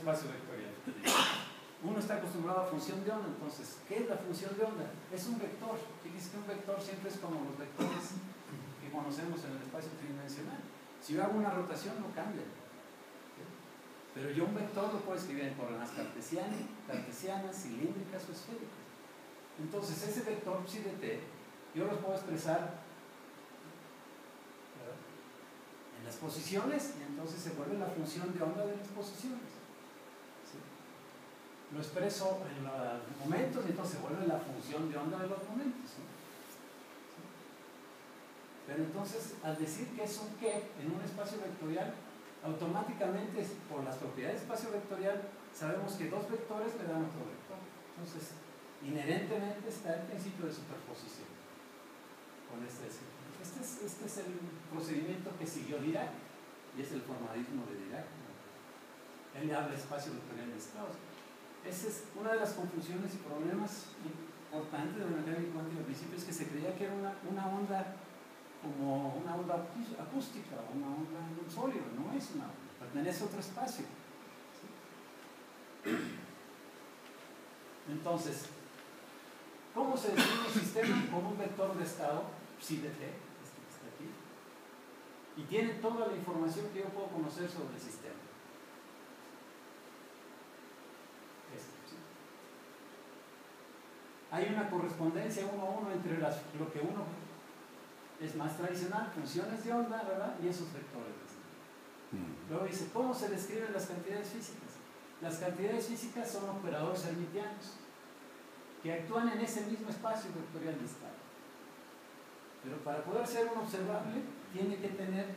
espacio vectorial. Uno está acostumbrado a función de onda, entonces, ¿qué es la función de onda? Es un vector. Fíjense que un vector siempre es como los vectores que conocemos en el espacio tridimensional. Si yo hago una rotación, no cambia. Pero yo un vector lo puedo escribir en coordenadas cartesianas, cilíndricas o esféricas. Entonces, ese vector psi de t, yo los puedo expresar en las posiciones y entonces se vuelve la función de onda de las posiciones. ¿Sí? Lo expreso en los momentos y entonces se vuelve la función de onda de los momentos. ¿Sí? ¿Sí? Pero entonces, al decir que es un qué en un espacio vectorial, automáticamente, por las propiedades del espacio vectorial, sabemos que dos vectores me dan otro vector. Entonces, inherentemente está el principio de superposición con este ejemplo. Este es el procedimiento que siguió Dirac y es el formalismo de Dirac. Él habla de espacio vectorial de Strauss. Esa es una de las confusiones y problemas importantes de la mecánica cuántica al principio, es que se creía que era una onda como una onda acústica, una onda en un sólido. No es una onda, pertenece a otro espacio. ¿Sí? Entonces, ¿cómo se define un sistema? Como un vector de estado psi de t, este que está aquí, y tiene toda la información que yo puedo conocer sobre el sistema. ¿Sí? Hay una correspondencia 1 a 1 entre lo que uno es más tradicional, funciones de onda, ¿verdad? Y esos vectores. Luego dice, ¿cómo se describen las cantidades físicas? Las cantidades físicas son operadores hermitianos que actúan en ese mismo espacio vectorial de estado. Pero para poder ser un observable, tiene que tener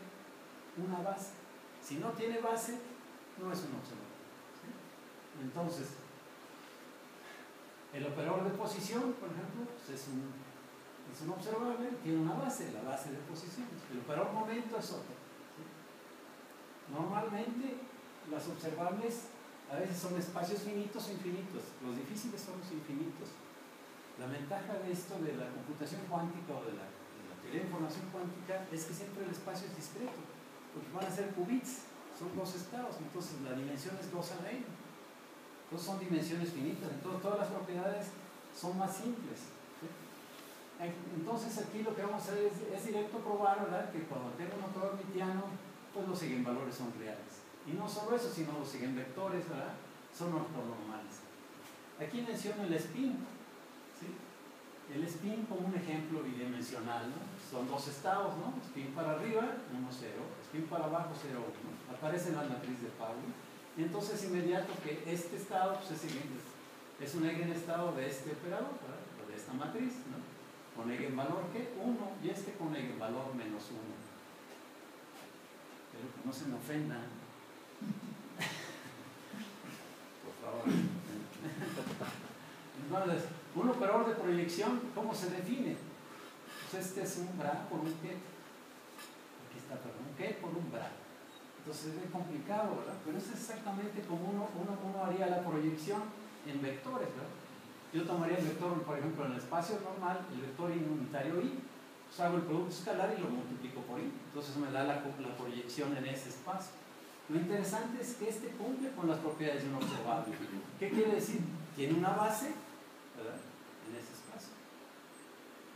una base. Si no tiene base, no es un observable. ¿Sí? Entonces, el operador de posición, por ejemplo, pues es un observable, tiene una base, la base de posiciones. El operador momento es otro. ¿Sí? Normalmente, las observables a veces son espacios finitos o infinitos. Los difíciles son los infinitos. La ventaja de esto de la computación cuántica o de la teoría de información cuántica es que siempre el espacio es discreto, porque van a ser qubits, son dos estados, entonces la dimensión es 2 a la n. Entonces son dimensiones finitas, entonces todas las propiedades son más simples. ¿Sí? Entonces aquí lo que vamos a hacer es directo probar, ¿verdad?, que cuando tengo un operador hermitiano, pues los eigenvalores son reales. Y no solo eso, sino los eigenvectores, ¿verdad?, son ortonormales. Aquí menciono el spin. ¿Sí? El spin como un ejemplo bidimensional, ¿no? Son dos estados, ¿no? Spin para arriba, 1, 0, spin para abajo, 0, 1. Aparece en la matriz de Pauli. Y entonces inmediato que este estado pues es un eigenestado de este operador, ¿verdad?, o de esta matriz, ¿no?, con eigenvalor ¿qué? 1, y este con eigenvalor menos 1. Pero que no se me ofendan. Por favor. Entonces, un operador de proyección, ¿cómo se define? Pues este es un bra por un qué. Aquí está, perdón, un qué por un bra. Entonces es muy complicado, ¿verdad? Pero es exactamente como uno haría la proyección en vectores, ¿verdad? Yo tomaría el vector, por ejemplo, en el espacio normal, el vector unitario i, pues hago el producto escalar y lo multiplico por i. Entonces me da la proyección en ese espacio. Lo interesante es que este cumple con las propiedades de un observable. ¿Qué quiere decir? Tiene una base, ¿verdad?, en ese espacio.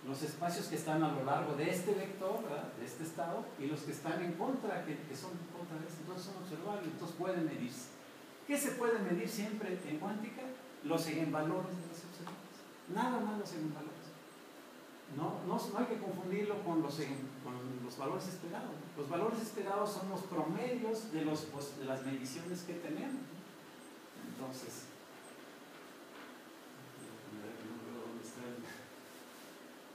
Los espacios que están a lo largo de este vector, ¿verdad?, de este estado, y los que están en contra, que son en contra de este, entonces son observables, entonces pueden medirse. ¿Qué se puede medir siempre en cuántica? Los eigenvalores de los observables. Nada más los eigenvalores. No hay que confundirlo con los valores esperados. Los valores esperados son los promedios de las mediciones que tenemos.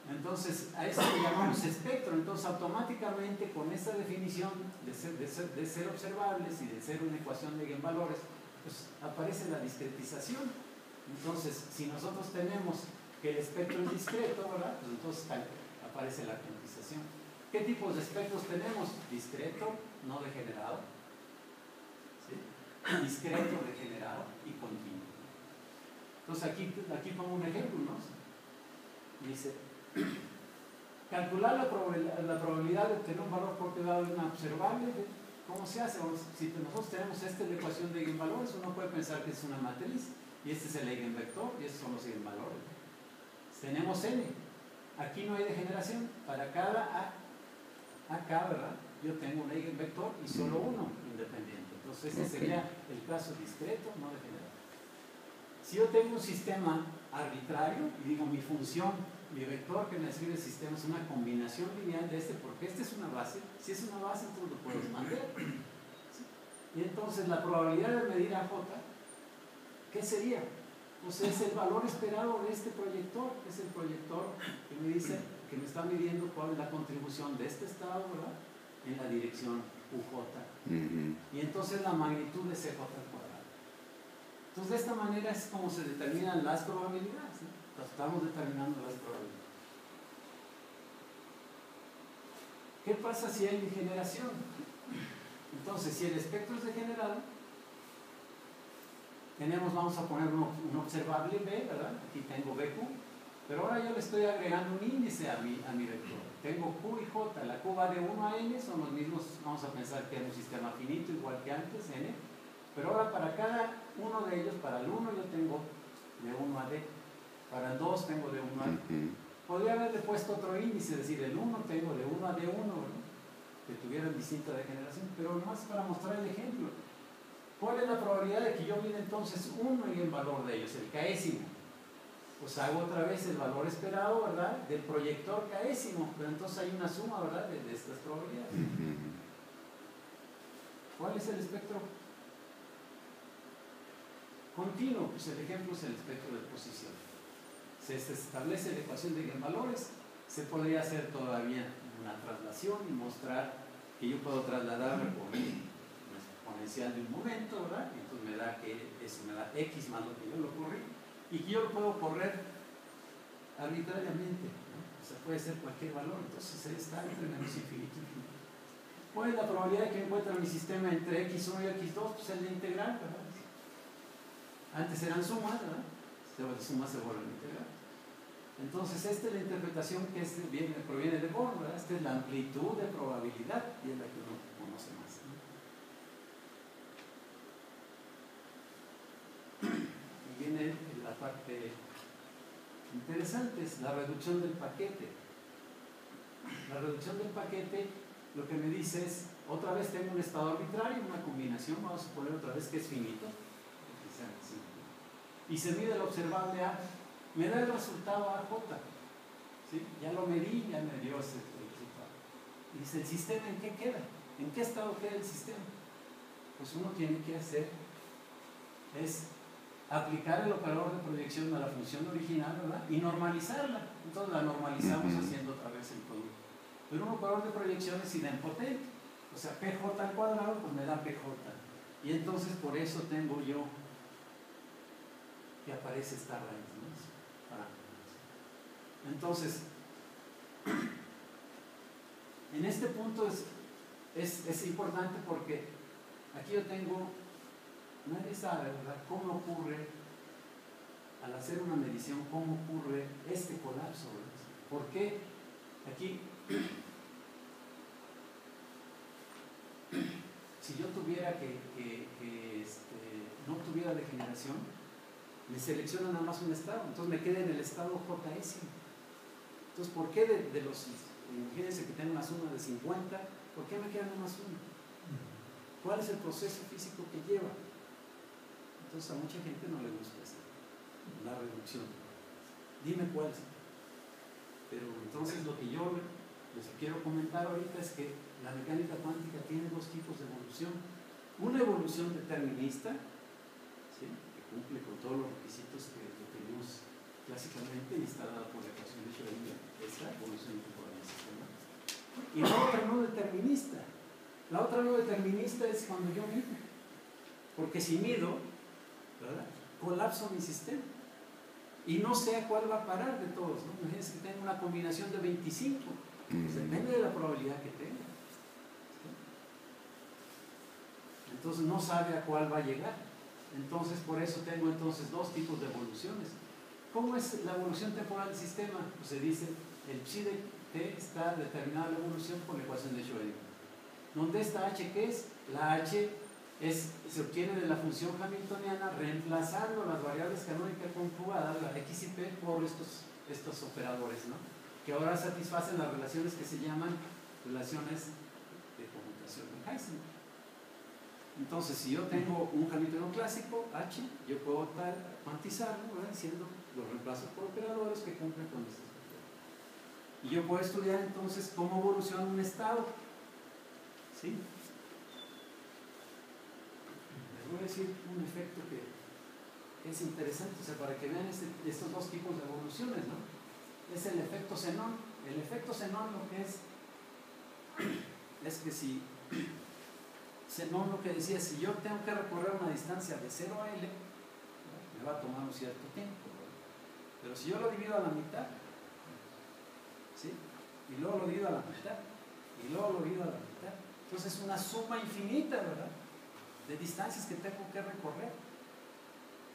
Entonces, a eso le llamamos espectro. Entonces, automáticamente con esta definición de ser observables y de ser una ecuación de eigenvalores, pues aparece la discretización. Entonces, si nosotros tenemos que el espectro es discreto, ¿verdad?, pues entonces aparece la cuantización. ¿Qué tipos de espectros tenemos? Discreto, no degenerado, ¿sí?, discreto, degenerado y continuo. Entonces aquí pongo un ejemplo, ¿no? Dice, calcular la probabilidad de obtener un valor propiedad de una observable ¿Cómo se hace? Si nosotros tenemos esta es la ecuación de eigenvalores, uno puede pensar que es una matriz, y este es el eigenvector, y estos son los eigenvalores. Tenemos n. Aquí no hay degeneración. Para cada AK, ¿verdad? Yo tengo un eigenvector y solo uno independiente. Entonces, este sería el caso discreto, no degenerado. Si yo tengo un sistema arbitrario, y digo mi función, mi vector que me describe el sistema es una combinación lineal de este, porque este es una base. Si es una base, entonces lo puedo expandir. ¿Sí? Y entonces la probabilidad de medir a J, ¿qué sería? Pues es el valor esperado de este proyector, es el proyector que me dice, que me está midiendo cuál es la contribución de este estado, ¿verdad?, en la dirección UJ. Y entonces la magnitud de CJ al cuadrado. Entonces de esta manera es como se determinan las probabilidades, ¿no? Entonces, estamos determinando las probabilidades. ¿Qué pasa si hay degeneración? Entonces, si el espectro es degenerado, tenemos, vamos a poner un observable B, ¿verdad? Aquí tengo BQ, pero ahora yo le estoy agregando un índice a mi vector. Tengo Q y J, la Q va de 1 a N, son los mismos, vamos a pensar que es un sistema finito igual que antes, N, pero ahora para cada uno de ellos, para el 1 yo tengo de 1 a D, para el 2 tengo de 1 a D. Podría haberle puesto otro índice, es decir, el 1 tengo de 1 a D1, ¿no?, que tuvieran distinta degeneración, pero nomás para mostrar el ejemplo. ¿Cuál es la probabilidad de que yo mida entonces uno y el valor de ellos, el késimo? Pues hago otra vez el valor esperado, ¿verdad?, del proyector késimo, pero entonces hay una suma, ¿verdad?, de estas probabilidades. ¿Cuál es el espectro continuo? Pues el ejemplo es el espectro de posición. Se establece la ecuación de eigenvalores, se podría hacer todavía una traslación y mostrar que yo puedo trasladarme por exponencial de un momento, ¿verdad? Y entonces me da que eso me da x más lo que yo lo corrí, y que yo lo puedo correr arbitrariamente, ¿no? O sea, puede ser cualquier valor, entonces está entre menos infinito y infinito. ¿Cuál es la probabilidad de que encuentre mi sistema entre x1 y x2? Pues el de integral, ¿verdad? Antes eran sumas, ¿verdad? De sumas se vuelven integral. Entonces, esta es la interpretación que proviene de Born, ¿verdad? Esta es la amplitud de probabilidad, y es la que uno conoce más, ¿no? Y viene la parte interesante, es la reducción del paquete. La reducción del paquete lo que me dice es, otra vez tengo un estado arbitrario, una combinación, vamos a suponer otra vez que es finito, y se mide el observable A, me da el resultado AJ, ¿sí? Ya lo medí, ya me dio ese resultado. Y dice, ¿el sistema en qué queda? ¿En qué estado queda el sistema? Pues uno tiene que hacer es aplicar el operador de proyección a la función original, ¿verdad?, y normalizarla. Entonces la normalizamos haciendo otra vez el producto. Pero un operador de proyección es idempotente, o sea, PJ al cuadrado pues me da PJ, y entonces por eso tengo yo que aparece esta raíz, ¿no? Entonces en este punto es importante porque aquí yo tengo, nadie sabe, ¿verdad?, cómo ocurre al hacer una medición, cómo ocurre este colapso, ¿verdad? ¿Por qué? Aquí si yo tuviera no tuviera degeneración, me selecciona nada más un estado, entonces me queda en el estado JS. Entonces, ¿por qué de los, imagínense que tengo una suma de 50, ¿por qué me queda nada más uno? ¿Cuál es el proceso físico que lleva? Entonces a mucha gente no le gusta eso, la reducción. Dime cuál es. Pero entonces lo que yo les quiero comentar ahorita es que la mecánica cuántica tiene dos tipos de evolución. Una evolución determinista, ¿sí?, que cumple con todos los requisitos que tenemos clásicamente y está dada por la ecuación de Schrödinger, esta evolución temporal del sistema. Y la otra no determinista. La otra no determinista es cuando yo mido. Porque si mido, ¿verdad?, colapso mi sistema. Y no sé a cuál va a parar de todos, ¿no? Imagínense que tengo una combinación de 25. Pues depende de la probabilidad que tenga. ¿Sí? Entonces no sabe a cuál va a llegar. Entonces por eso tengo entonces dos tipos de evoluciones. ¿Cómo es la evolución temporal del sistema? Pues se dice, el psi de t está determinada la evolución por la ecuación de Schrödinger. ¿Dónde está H? ¿Qué es? La H se obtiene de la función hamiltoniana reemplazando las variables canónicas conjugadas, la X y P, por estos operadores, ¿no? Que ahora satisfacen las relaciones que se llaman relaciones de conmutación de Heisenberg. Entonces, si yo tengo un hamiltoniano clásico, H, yo puedo cuantizarlo, ¿verdad? Diciendo los reemplazos por operadores que cumplen con estos operadores. Y yo puedo estudiar entonces cómo evoluciona un estado. ¿Sí? Les voy a decir un efecto que es interesante, o sea, para que vean estos dos tipos de evoluciones, ¿no? Es el efecto Zenón. El efecto Zenón lo que es que si Zenón lo que decía, si yo tengo que recorrer una distancia de 0 a L, me va a tomar un cierto tiempo, ¿verdad? Pero si yo lo divido a la mitad, ¿sí? Y luego lo divido a la mitad, y luego lo divido a la mitad, entonces es una suma infinita, ¿verdad? De distancias que tengo que recorrer.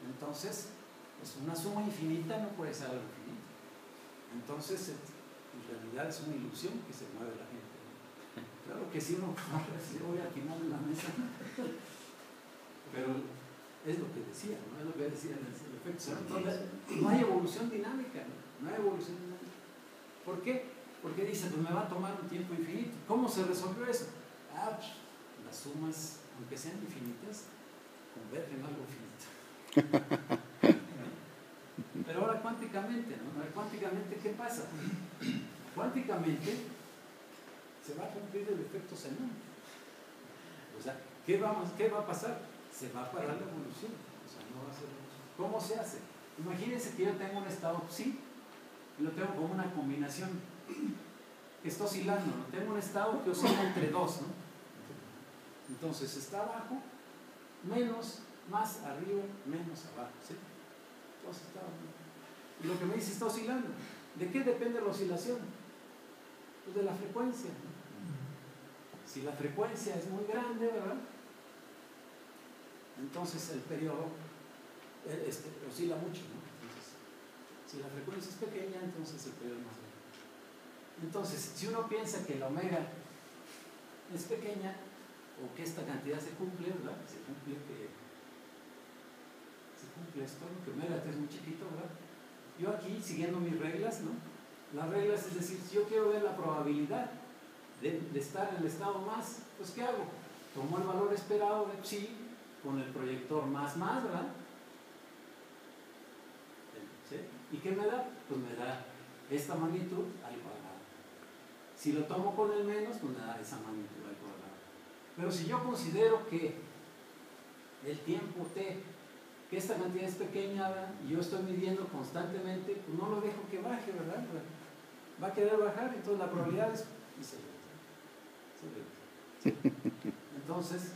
Entonces, pues una suma infinita no puede ser algo infinito. Entonces, en realidad es una ilusión que se mueve la gente. Claro que sí, uno voy al final de la mesa. Pero es lo que decía, ¿no? Es lo que decía el efecto. Entonces, no hay evolución dinámica, ¿no? No hay evolución dinámica. ¿Por qué? Porque dice, pues me va a tomar un tiempo infinito. ¿Cómo se resolvió eso? Pues, las sumas, aunque sean infinitas, convergen en algo finito. Pero ahora cuánticamente, ¿no? Ahora, cuánticamente, ¿qué pasa? Cuánticamente se va a cumplir el efecto Zenón. O sea, ¿qué va a pasar? Se va a parar la evolución. O sea, no va a ser evolución. ¿Cómo se hace? Imagínense que yo tengo un estado psi y lo tengo como una combinación que está oscilando, ¿no? Tengo un estado que oscila entre dos, ¿no? Entonces está abajo, menos, más arriba, menos abajo, ¿sí? Entonces está abajo. Y lo que me dice está oscilando. ¿De qué depende la oscilación? Pues de la frecuencia, ¿no? Si la frecuencia es muy grande, ¿verdad? Entonces el periodo oscila mucho, ¿no? Entonces, si la frecuencia es pequeña, entonces el periodo es más grande. Entonces, si uno piensa que la omega es pequeña, o que esta cantidad se cumple, ¿verdad? Se cumple esto, que omega es muy chiquito, ¿verdad? Yo aquí, siguiendo mis reglas, ¿no? Las reglas, es decir, si yo quiero ver la probabilidad de estar en el estado más, pues ¿qué hago? Tomo el valor esperado de psi con el proyector más, ¿verdad? ¿Sí? ¿Y qué me da? Pues me da esta magnitud al cuadrado. Si lo tomo con el menos, pues me da esa magnitud al cuadrado. Pero si yo considero que el tiempo t, que esta cantidad es pequeña, ¿verdad? Y yo estoy midiendo constantemente, pues no lo dejo que baje, ¿verdad? Va a querer bajar, entonces la probabilidad es... Entonces,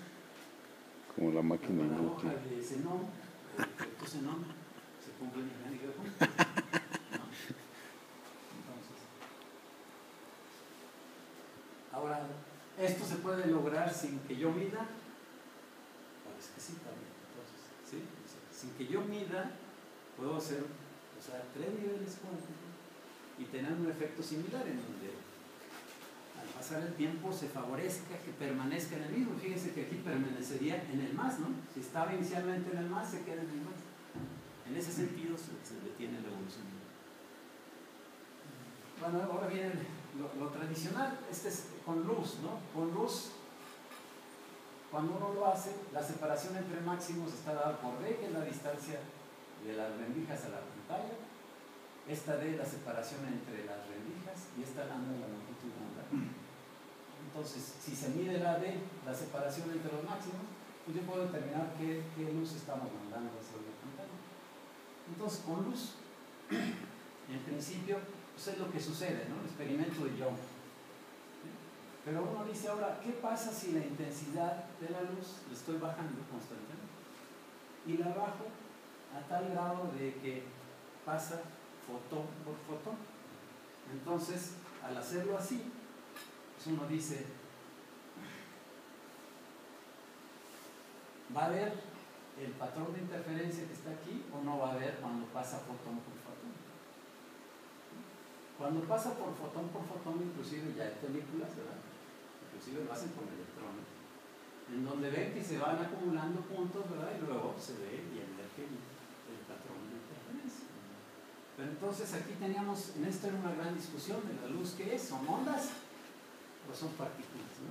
como la máquina la inútil. paradoja de Zenón, el efecto Zenón, se cumple en mecánica de puntos, ¿no? Entonces, ahora, ¿esto se puede lograr sin que yo mida? Parece que sí también. Entonces, ¿sí? O sea, sin que yo mida, puedo hacer, o sea, 3 niveles cuánticos y tener un efecto similar en donde al pasar el tiempo se favorezca que permanezca en el mismo. Fíjense que aquí permanecería en el más, ¿no? Si estaba inicialmente en el más, se queda en el más. En ese sentido se detiene la evolución. Bueno, ahora viene lo tradicional, este es con luz, ¿no? Con luz, cuando uno lo hace, la separación entre máximos está dada por D, que es la distancia de las rendijas a la pantalla. Esta D es la separación entre las rendijas y esta lambda es la longitud angular. Entonces, si se mide la D, la separación entre los máximos, pues yo puedo determinar qué luz estamos mandando hacia la pantalla. Entonces, con luz, en principio, pues es lo que sucede, ¿no? El experimento de Young. Pero uno dice ahora, ¿qué pasa si la intensidad de la luz la estoy bajando constantemente? Y la bajo a tal grado de que pasa fotón por fotón. Entonces, al hacerlo así, pues uno dice, ¿va a haber el patrón de interferencia que está aquí o no va a haber cuando pasa fotón por fotón? Cuando pasa por fotón, inclusive ya hay películas, ¿verdad? inclusive lo hacen con electrones, en donde ven que se van acumulando puntos, ¿verdad? Y luego se ve y emerge el patrón de interferencia. Pero entonces aquí teníamos, en esto era una gran discusión de la luz. ¿Qué es? ¿Son ondas o son partículas, ¿no?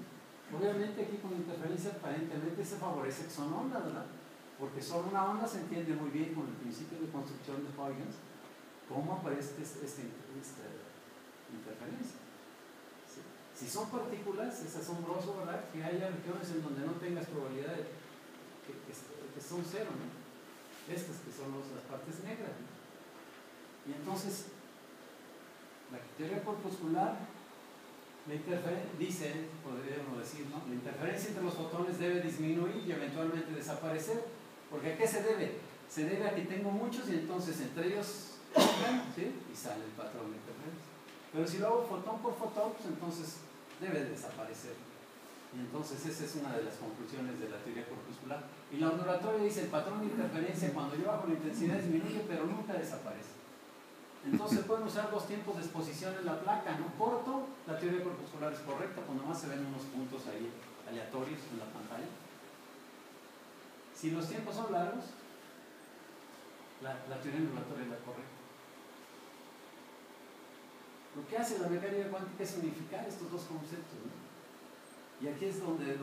Obviamente aquí con interferencia aparentemente se favorece que son ondas, ¿verdad? Porque solo una onda se entiende muy bien con el principio de construcción de Huygens cómo aparece esta interferencia. ¿Sí? Si son partículas, es asombroso, ¿verdad? Que haya regiones en donde no tengas probabilidad de que son cero, ¿no? Estas que son las partes negras, ¿no? Y entonces, la teoría corpuscular dice, podríamos decir, ¿no? La interferencia entre los fotones debe disminuir y eventualmente desaparecer. ¿Porque a qué se debe? Se debe a que tengo muchos y entonces entre ellos entran, ¿sí? Y sale el patrón de interferencia. Pero si lo hago fotón por fotón, pues entonces debe desaparecer. Y entonces esa es una de las conclusiones de la teoría corpuscular. Y la ondulatoria dice, el patrón de interferencia cuando yo bajo la intensidad disminuye, pero nunca desaparece. Entonces pueden usar dos tiempos de exposición en la placa, ¿no? Corto, la teoría corpuscular es correcta, cuando más se ven unos puntos ahí aleatorios en la pantalla. Si los tiempos son largos, la teoría ondulatoria es la correcta. Lo que hace la mecánica cuántica es unificar estos dos conceptos, ¿no? Y aquí es donde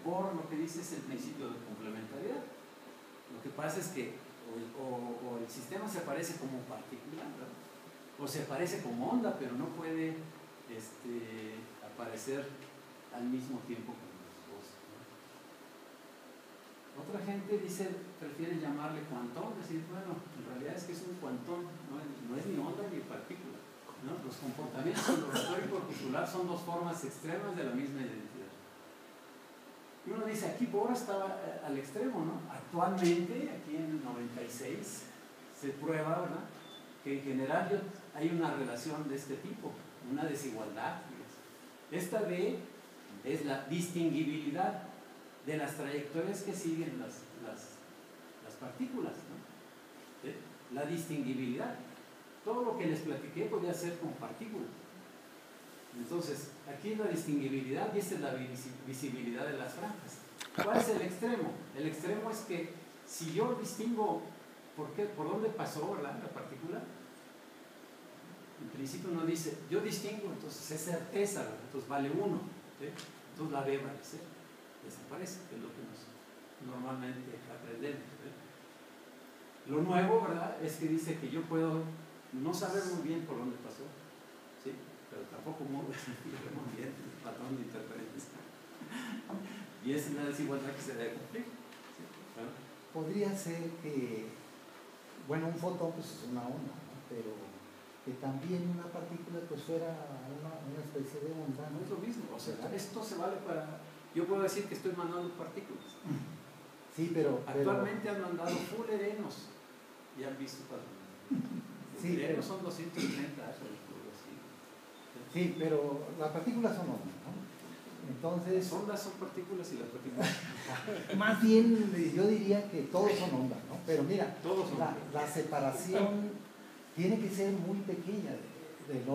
Bohr lo que dice es el principio de complementariedad. Lo que pasa es que o el sistema se aparece como partícula, ¿verdad? O se aparece como onda, pero no puede aparecer al mismo tiempo con los dos, ¿no? Otra gente prefiere llamarle cuantón, decir, bueno, en realidad es que es un cuantón, no es ni onda ni partícula, ¿no? Los comportamientos ondulatorio y corpuscular son dos formas extremas de la misma identidad. Y uno dice, aquí Bohr estaba al extremo, ¿no? Actualmente, aquí en el 96, se prueba, ¿verdad?, que en general hay una relación de este tipo, una desigualdad. Esta B es la distinguibilidad de las trayectorias que siguen las partículas, ¿no? ¿Sí? La distinguibilidad. Todo lo que les platiqué podía ser con partículas. Entonces, aquí es la distinguibilidad y esta es la visibilidad de las franjas. ¿Cuál es el extremo? El extremo es que si yo distingo por dónde pasó, ¿verdad?, la partícula, en principio uno dice, yo distingo, entonces es certeza, ¿verdad? Entonces vale 1, ¿sí? Entonces la B vale 0, desaparece, que es lo que normalmente aprendemos, ¿sí? Lo nuevo, ¿verdad?, es que dice que yo puedo no saber muy bien por dónde pasó, ¿sí?, pero tampoco muy bien el patrón de interferencia. Y esa es la desigualdad que se debe cumplir, ¿sí? ¿Claro? Podría ser que, bueno, un fotón pues es una onda, ¿no? Pero que también una partícula pues fuera una especie de onda, ¿no? No es lo mismo, o sea, esto se vale para, yo puedo decir que estoy mandando partículas. Sí, pero actualmente han mandado full erenos y han visto patrones. Sí, erenos son 230 árboles. Sí, pero las partículas son ondas, ¿no? Entonces, las ondas son partículas y las partículas. Más bien, yo diría que todos son ondas, ¿no? Pero mira, todos son la separación tiene que ser muy pequeña del orden.